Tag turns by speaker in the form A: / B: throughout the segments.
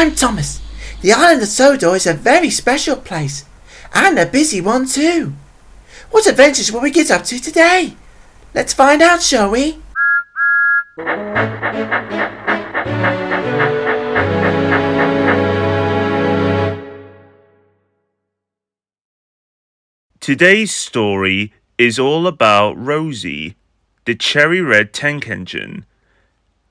A: I'm Thomas. The island of Sodor is a very special place, and a busy one too. What adventures will we get up to today? Let's find out, shall we?
B: Today's story is all about Rosie, the cherry red tank engine,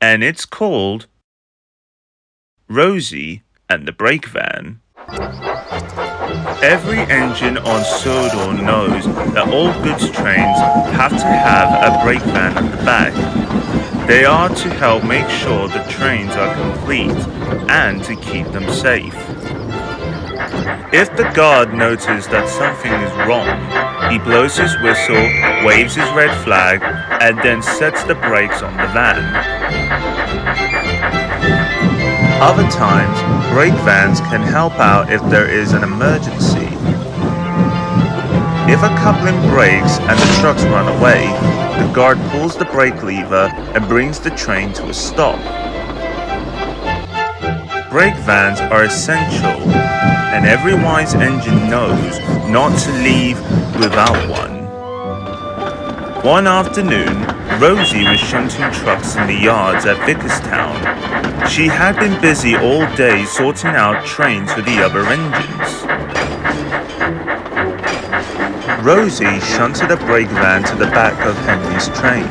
B: and it's called Rosie and the Brake Van. Every engine on Sodor knows that all goods trains have to have a brake van at the back. They are to help make sure the trains are complete and to keep them safe. If the guard notices that something is wrong, he blows his whistle, waves his red flag, and then sets the brakes on the van. Other times, brake vans can help out if there is an emergency. If a coupling breaks and the trucks run away, the guard pulls the brake lever and brings the train to a stop. Brake vans are essential, and every wise engine knows not to leave without one. One afternoon, Rosie was shunting trucks in the yards at Vicarstown. She had been busy all day sorting out trains for the other engines. Rosie shunted a brake van to the back of Henry's train,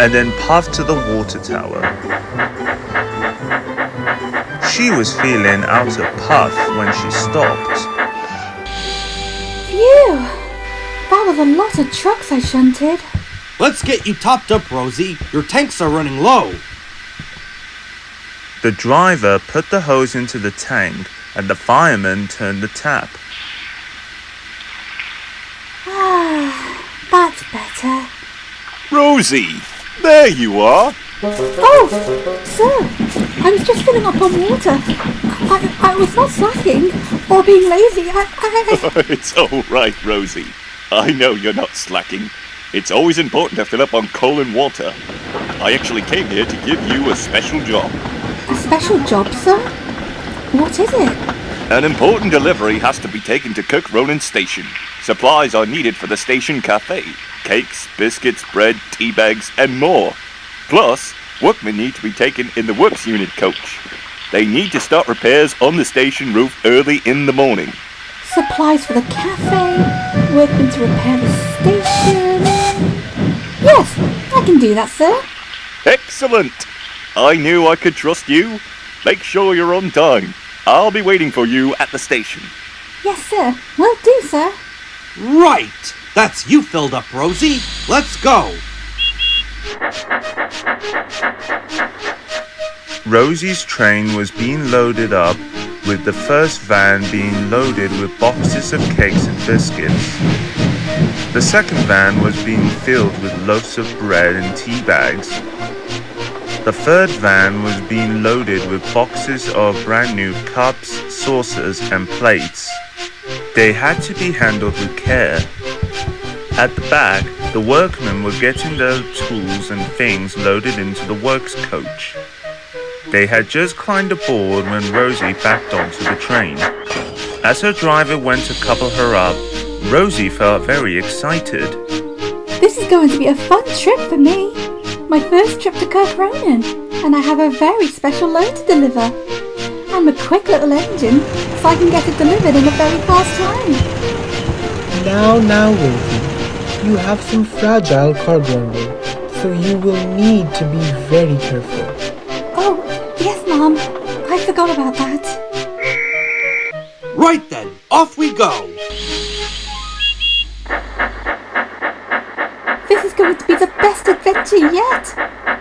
B: and then puffed to the water tower. She was feeling out of puff when she stopped.
C: Phew! That was a lot of trucks I shunted.
D: Let's get you topped up, Rosie. Your tanks are running low.
B: The driver put the hose into the tank and the fireman turned the tap.
C: Ah, that's better.
E: Rosie, there you are.
C: Oh, sir, I was just filling up on water. I was not slacking or being lazy.
E: It's all right, Rosie. I know you're not slacking. It's always important to fill up on coal and water. I actually came here to give you a special job.
C: A special job, sir? What is it?
E: An important delivery has to be taken to Kirkronan Station. Supplies are needed for the station cafe. Cakes, biscuits, bread, tea bags, and more. Plus, workmen need to be taken in the works unit coach. They need to start repairs on the station roof early in the morning.
C: Supplies for the cafe, workmen to repair the station. Yes, I can do that, sir.
E: Excellent! I knew I could trust you. Make sure you're on time. I'll be waiting for you at the station.
C: Yes, sir. Will do, sir.
D: Right! That's you filled up, Rosie. Let's go!
B: Rosie's train was being loaded up, with the first van being loaded with boxes of cakes and biscuits. The second van was being filled with loaves of bread and tea bags. The third van was being loaded with boxes of brand new cups, saucers, and plates. They had to be handled with care. At the back, the workmen were getting their tools and things loaded into the works coach. They had just climbed aboard when Rosie backed onto the train. As her driver went to couple her up, Rosie felt very excited.
C: This is going to be a fun trip for me. My first trip to Kirkronan, and I have a very special load to deliver. I'm a quick little engine, so I can get it delivered in a very fast time.
F: Now, Rosie, you have some fragile cargo on board, so you will need to be very careful.
C: Oh, yes, Mom. I forgot about that.
D: Right then, off we go!
C: This is going to be the best adventure yet.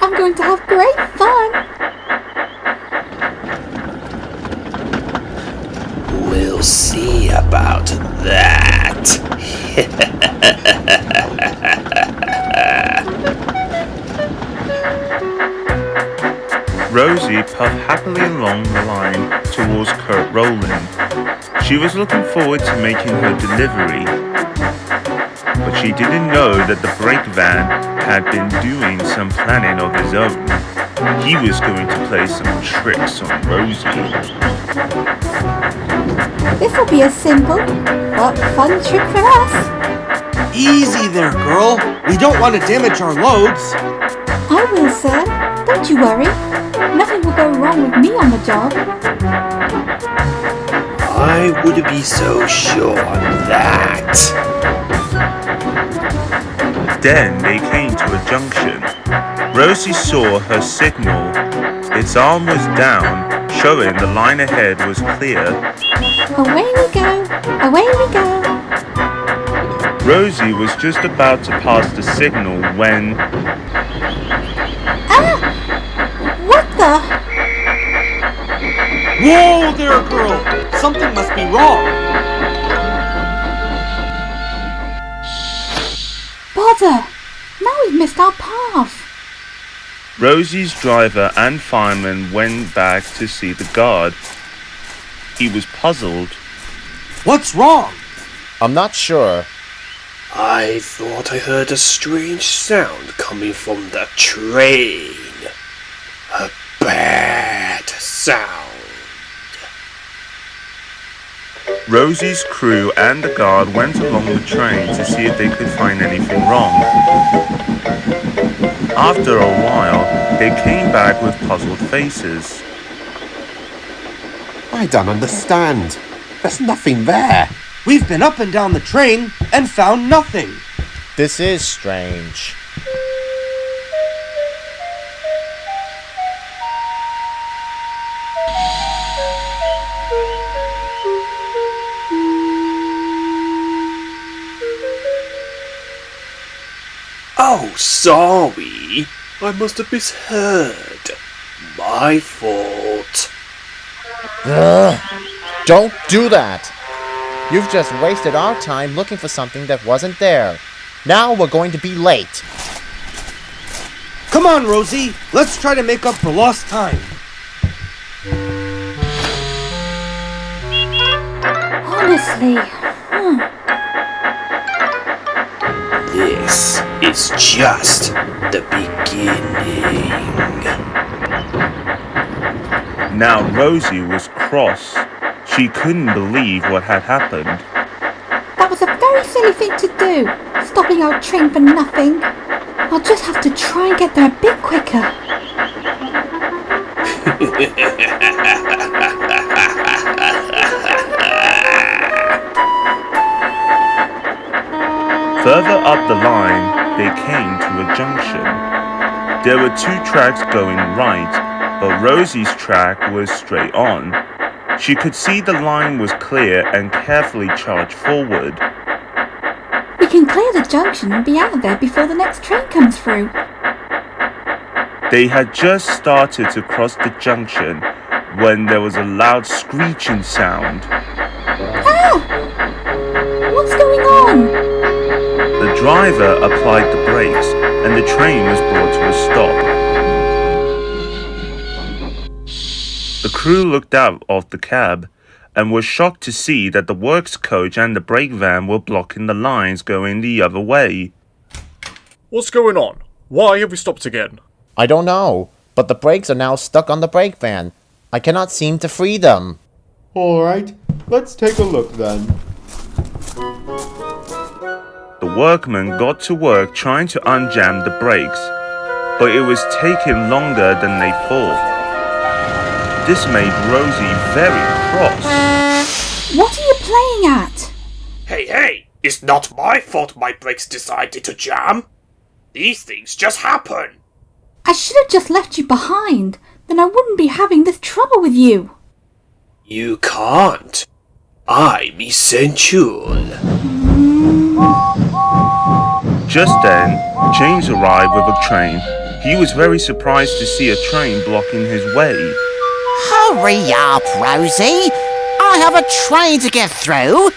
C: I'm going to have great fun.
A: We'll see about that.
B: Rosie puffed happily along the line towards Kirkronan. She was looking forward to making her delivery, but she didn't know that the brake van had been doing some planning of his own. He was going to play some tricks on Rosie.
C: This will be a simple but fun trick for us.
D: Easy there, girl. We don't want to damage our loads.
C: I will, sir. Don't you worry. Nothing will go wrong with me on the job.
G: I would be so sure on that.
B: Then they came to a junction. Rosie saw her signal. Its arm was down, showing the line ahead was clear.
C: Away we go. Away we go.
B: Rosie was just about to pass the signal when...
C: Ah! What the?
D: Whoa there, girl. Something must be wrong.
C: Bother! Now we've missed our path.
B: Rosie's driver and fireman went back to see the guard. He was puzzled.
D: What's wrong?
H: I'm not sure.
G: I thought I heard a strange sound coming from the train. A bad sound.
B: Rosie's crew and the guard went along the train to see if they could find anything wrong. After a while, they came back with puzzled faces.
I: I don't understand. There's nothing there.
D: We've been up and down the train and found nothing.
H: This is strange.
G: Oh, sorry. I must have misheard. My fault.
H: Ugh. Don't do that. You've just wasted our time looking for something that wasn't there. Now we're going to be late.
D: Come on, Rosie. Let's try to make up for lost time.
C: Honestly.
G: This is just the beginning.
B: Now Rosie was cross. She couldn't believe what had happened.
C: That was a very silly thing to do. Stopping our train for nothing. I'll just have to try and get there a bit quicker.
B: Further up the line, they came to a junction. There were two tracks going right, but Rosie's track was straight on. She could see the line was clear and carefully charged forward.
C: We can clear the junction and be out of there before the next train comes through.
B: They had just started to cross the junction when there was a loud screeching sound.
C: Ah! What's going on?
B: The driver applied the brakes and the train was brought to a stop. The crew looked out of the cab and was shocked to see that the works coach and the brake van were blocking the lines going the other way.
J: What's going on? Why have we stopped again?
H: I don't know, but the brakes are now stuck on the brake van. I cannot seem to free them.
K: Alright, let's take a look then.
B: The workmen got to work trying to unjam the brakes, but it was taking longer than they thought. This made Rosie very cross.
C: What are you playing at?
G: Hey, it's not my fault my brakes decided to jam. These things just happen.
C: I should have just left you behind. Then I wouldn't be having this trouble with you.
G: You can't. I'm essential.
B: Just then, James arrived with a train. He was very surprised to see a train blocking his way.
A: Hurry up, Rosie! I have a train to get through!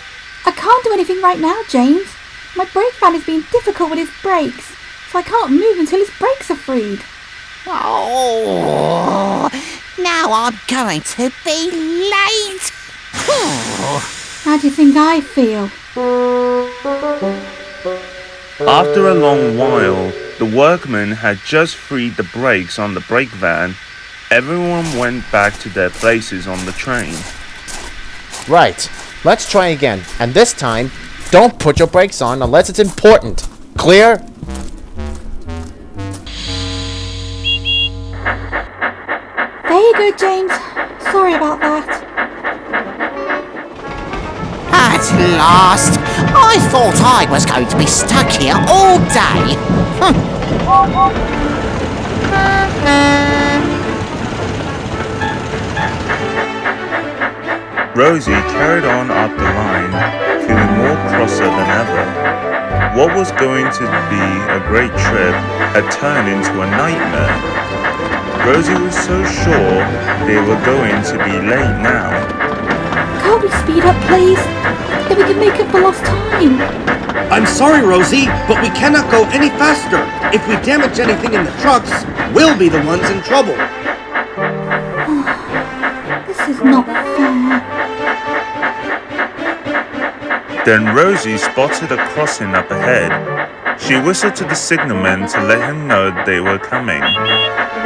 C: I can't do anything right now, James. My brake van is being difficult with his brakes, so I can't move until his brakes are freed.
A: Oh, now I'm going to be late!
C: How do you think I feel?
B: After a long while, The workmen had just freed the brakes on the brake van. Everyone went back to their places on the train.
H: Right. Let's try again. And this time, don't put your brakes on unless it's important. Clear?
C: There you go, James. Sorry about that.
L: At last! I thought I was going to be stuck here all day!
B: Rosie carried on up the line, feeling more crosser than ever. What was going to be a great trip had turned into a nightmare. Rosie was so sure they were going to be late now.
C: Can't we speed up, please? Then we can make up for lost time.
D: I'm sorry, Rosie, but we cannot go any faster. If we damage anything in the trucks, we'll be the ones in trouble.
C: This is not fair.
B: Then Rosie spotted a crossing up ahead. She whistled to the signalman to let him know they were coming.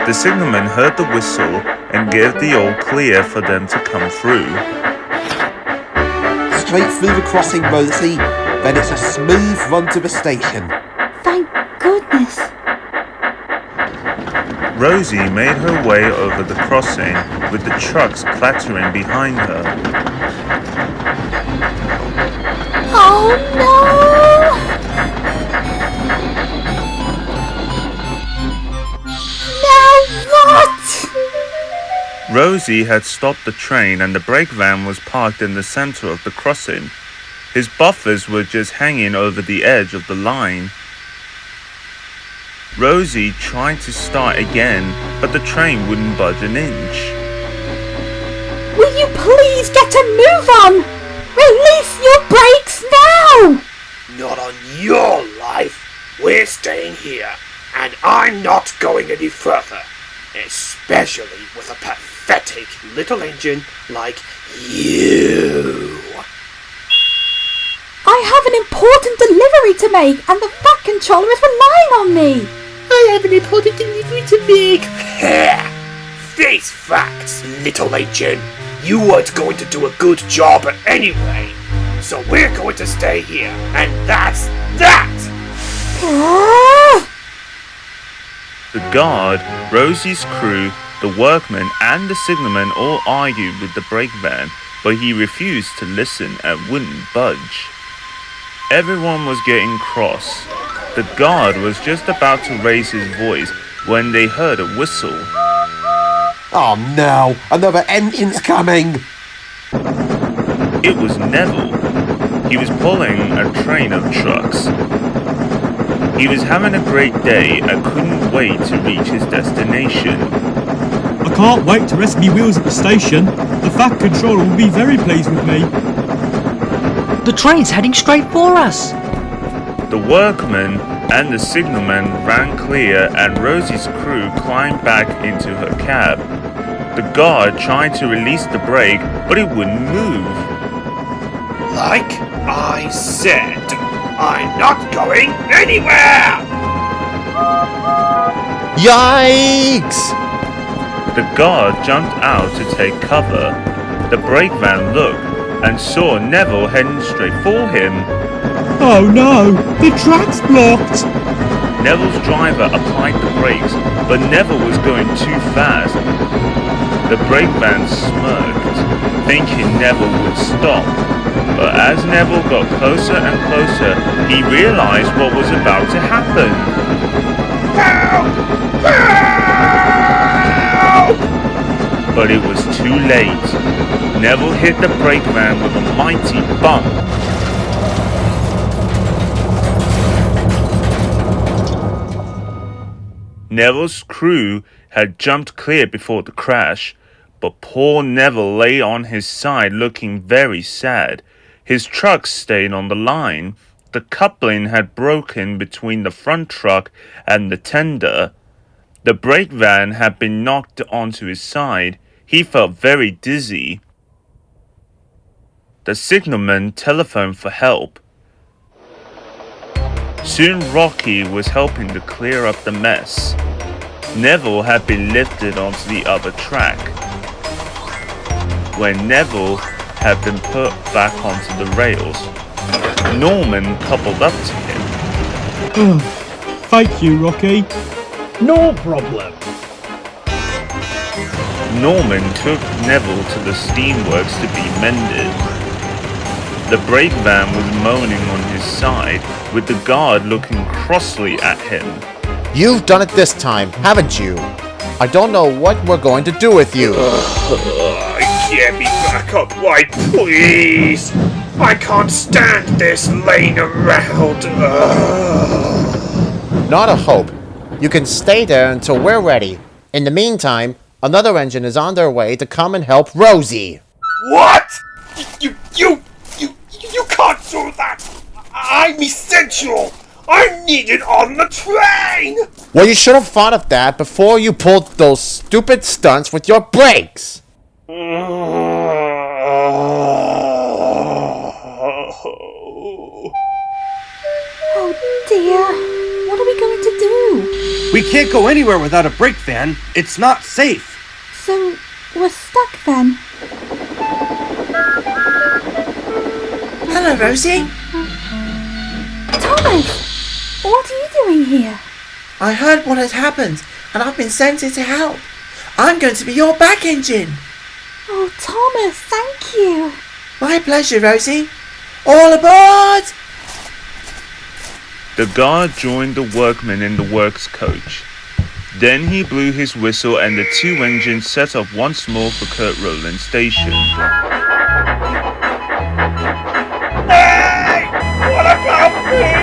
B: The signalman heard the whistle and gave the all clear for them to come through.
I: Straight through the crossing, Rosie. Then it's a smooth run to the station.
C: Thank goodness.
B: Rosie made her way over the crossing with the trucks clattering behind her.
C: Oh no! Now what?
B: Rosie had stopped the train and the brake van was parked in the center of the crossing. His buffers were just hanging over the edge of the line. Rosie tried to start again, but the train wouldn't budge an inch.
C: Will you please get a move on? Release your brakes now!
G: Not on your life. We're staying here, and I'm not going any further. Especially with a pathetic little engine like you.
C: I have an important delivery to make, and the Fat Controller is relying on me.
G: I have an important delivery to make. Face facts, little engine. You weren't going to do a good job anyway. So we're going to stay here, and that's that!
B: The guard, Rosie's crew, the workmen and the signalman all argued with the brake van, but he refused to listen and wouldn't budge. Everyone was getting cross. The guard was just about to raise his voice when they heard a whistle.
I: Oh no, another engine's coming!
B: It was Neville. He was pulling a train of trucks. He was having a great day and couldn't wait to reach his destination.
M: I can't wait to rest me wheels at the station. The Fat Controller will be very pleased with me.
N: The train's heading straight for us.
B: The workmen and the signalman ran clear and Rosie's crew climbed back into her cab. The guard tried to release the brake, but it wouldn't move.
G: Like I said, I'm not going anywhere!
H: Yikes!
B: The guard jumped out to take cover. The brake van looked and saw Neville heading straight for him.
M: Oh no! The track's blocked!
B: Neville's driver applied the brakes, but Neville was going too fast. The brake van smirked, thinking Neville would stop. But as Neville got closer and closer, he realized what was about to happen.
G: Help! Help!
B: But it was too late. Neville hit the brake van with a mighty bump. Neville's crew had jumped clear before the crash, but poor Neville lay on his side looking very sad. His truck stayed on the line. The coupling had broken between the front truck and the tender. The brake van had been knocked onto his side. He felt very dizzy. The signalman telephoned for help. Soon Rocky was helping to clear up the mess. Neville had been lifted onto the other track. When Neville had been put back onto the rails, Norman coupled up to him.
M: Thank you, Rocky.
G: No problem.
B: Norman took Neville to the steamworks to be mended. The brake van was moaning on his side, with the guard looking crossly at him.
H: You've done it this time, haven't you? I don't know what we're going to do with you.
G: Get me back up, why, please? I can't stand this laying around.
H: Not a hope. You can stay there until we're ready. In the meantime, another engine is on their way to come and help Rosie.
G: What? You can't do that! I'm essential! I'm needed on the train!
H: Well, you should have thought of that before you pulled those stupid stunts with your brakes!
C: Oh dear, what are we going to do?
D: We can't go anywhere without a brake van. It's not safe.
C: So, we're stuck then?
A: Hello, Rosie.
C: Thomas! What are you doing here?
A: I heard what had happened, and I've been sent here to help. I'm going to be your back engine.
C: Oh, Thomas, thank you.
A: My pleasure, Rosie. All aboard!
B: The guard joined the workmen in the works coach. Then he blew his whistle and the two engines set off once more for Kirkronan Station.
G: Hey! What about me?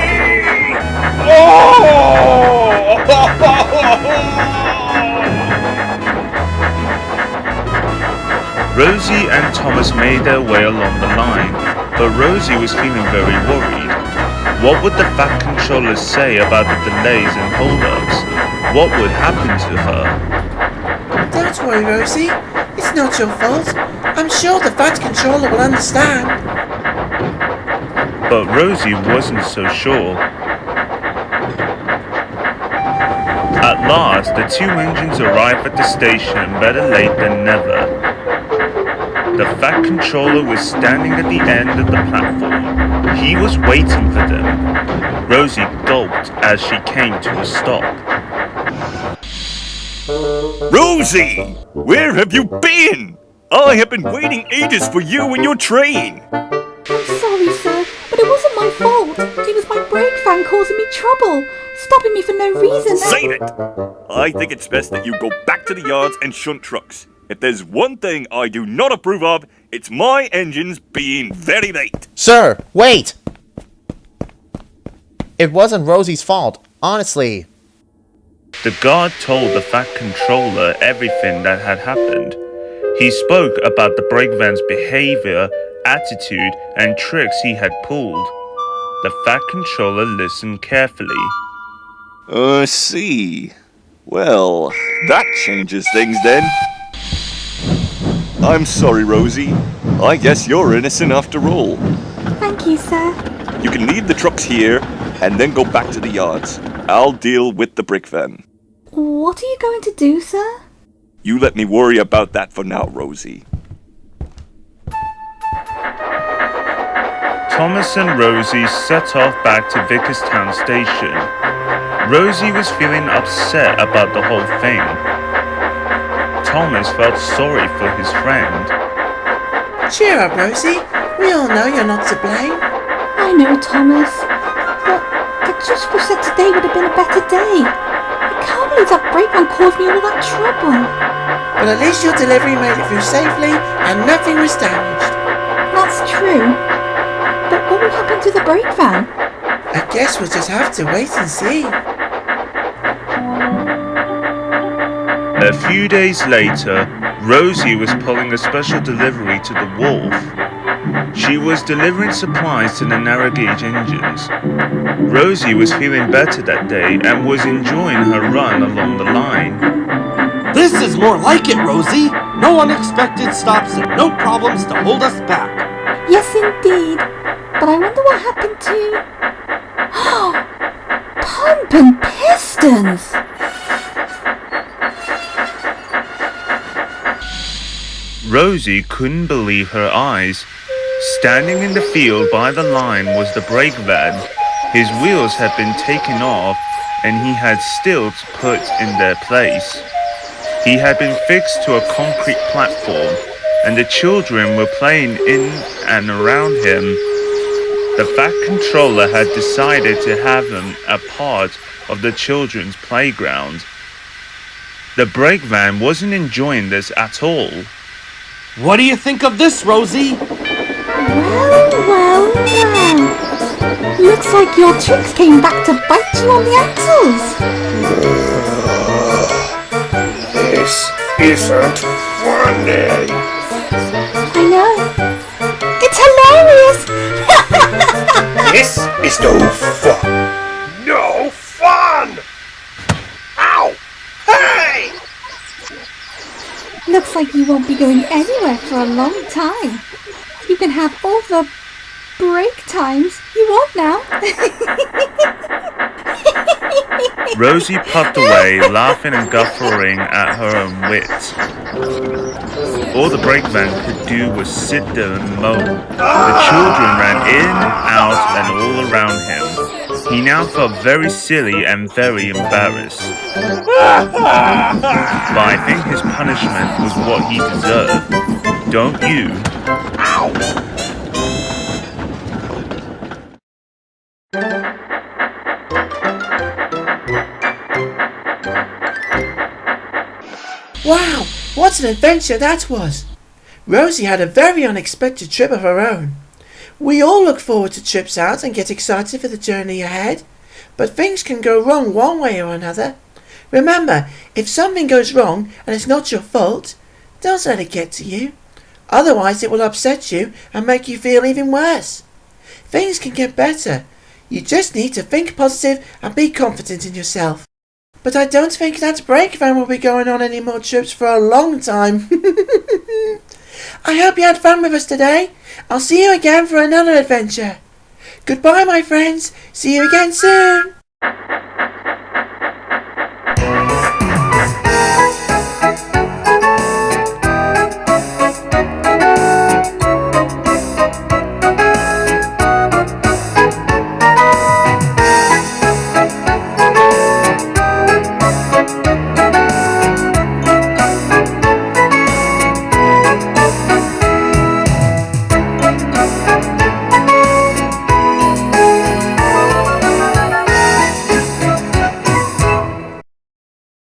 G: Oh!
B: Rosie and Thomas made their way along the line, but Rosie was feeling very worried. What would the Fat controllers say about the delays and hold-ups? What would happen to her?
A: Don't worry, Rosie. It's not your fault. I'm sure the Fat controller will understand.
B: But Rosie wasn't so sure. At last, the two engines arrived at the station, better late than never. The Fat controller was standing at the end of the platform. He was waiting for them. Rosie gulped as she came to a stop.
E: Rosie! Where have you been? I have been waiting ages for you and your train.
C: I'm sorry, sir, but it wasn't my fault. It was my brake van causing me trouble, stopping me for no reason.
E: Save it! I think it's best that you go back to the yards and shunt trucks. If there's one thing I do not approve of, it's my engines being very late.
H: Sir, wait! It wasn't Rosie's fault, honestly.
B: The guard told the Fat controller everything that had happened. He spoke about the brake van's behavior, attitude, and tricks he had pulled. The Fat controller listened carefully.
E: I see. Well, that changes things then. I'm sorry, Rosie. I guess you're innocent after all.
C: Thank you, sir.
E: You can leave the trucks here and then go back to the yards. I'll deal with the brick van.
C: What are you going to do, sir?
E: You let me worry about that for now, Rosie.
B: Thomas and Rosie set off back to Vicarstown Station. Rosie was feeling upset about the whole thing. Thomas felt sorry for his friend.
A: Cheer up, Rosie. We all know you're not to blame.
C: I know, Thomas. But I just wish that today would have been a better day. I can't believe that brake van caused me all that trouble.
A: But at least your delivery made it through safely and nothing was damaged.
C: That's true. But what will happen to the brake van?
A: I guess we'll just have to wait and see.
B: A few days later, Rosie was pulling a special delivery to the wharf. She was delivering supplies to the narrow gauge engines. Rosie was feeling better that day and was enjoying her run along the line.
D: This is more like it, Rosie. No unexpected stops and no problems to hold us back.
C: Yes, indeed. But I wonder what happened to... distance.
B: Rosie couldn't believe her eyes. Standing in the field by the line was the brake van. His wheels had been taken off and he had stilts put in their place. He had been fixed to a concrete platform and the children were playing in and around him. The Fat Controller had decided to have him a part of the children's playground. The brake van wasn't enjoying this at all.
D: What do you think of this, Rosie?
C: Well. Looks like your tricks came back to bite you on the axles.
G: This isn't funny.
C: I know. It's hilarious.
G: This is no fun. No fun! Ow! Hey!
C: Looks like you won't be going anywhere for a long time. You can have all the break times you want now.
B: Rosie puffed away, laughing and guffawing at her own wit. All the brake van could do was sit there and moan. The children ran in, out, and all around him. He now felt very silly and very embarrassed. But I think his punishment was what he deserved. Don't you?
A: Wow, what an adventure that was! Rosie had a very unexpected trip of her own. We all look forward to trips out and get excited for the journey ahead, but things can go wrong one way or another. Remember, if something goes wrong and it's not your fault, don't let it get to you. Otherwise it will upset you and make you feel even worse. Things can get better. You just need to think positive and be confident in yourself. But I don't think that brake van will be going on any more trips for a long time. I hope you had fun with us today. I'll see you again for another adventure. Goodbye, my friends. See you again soon.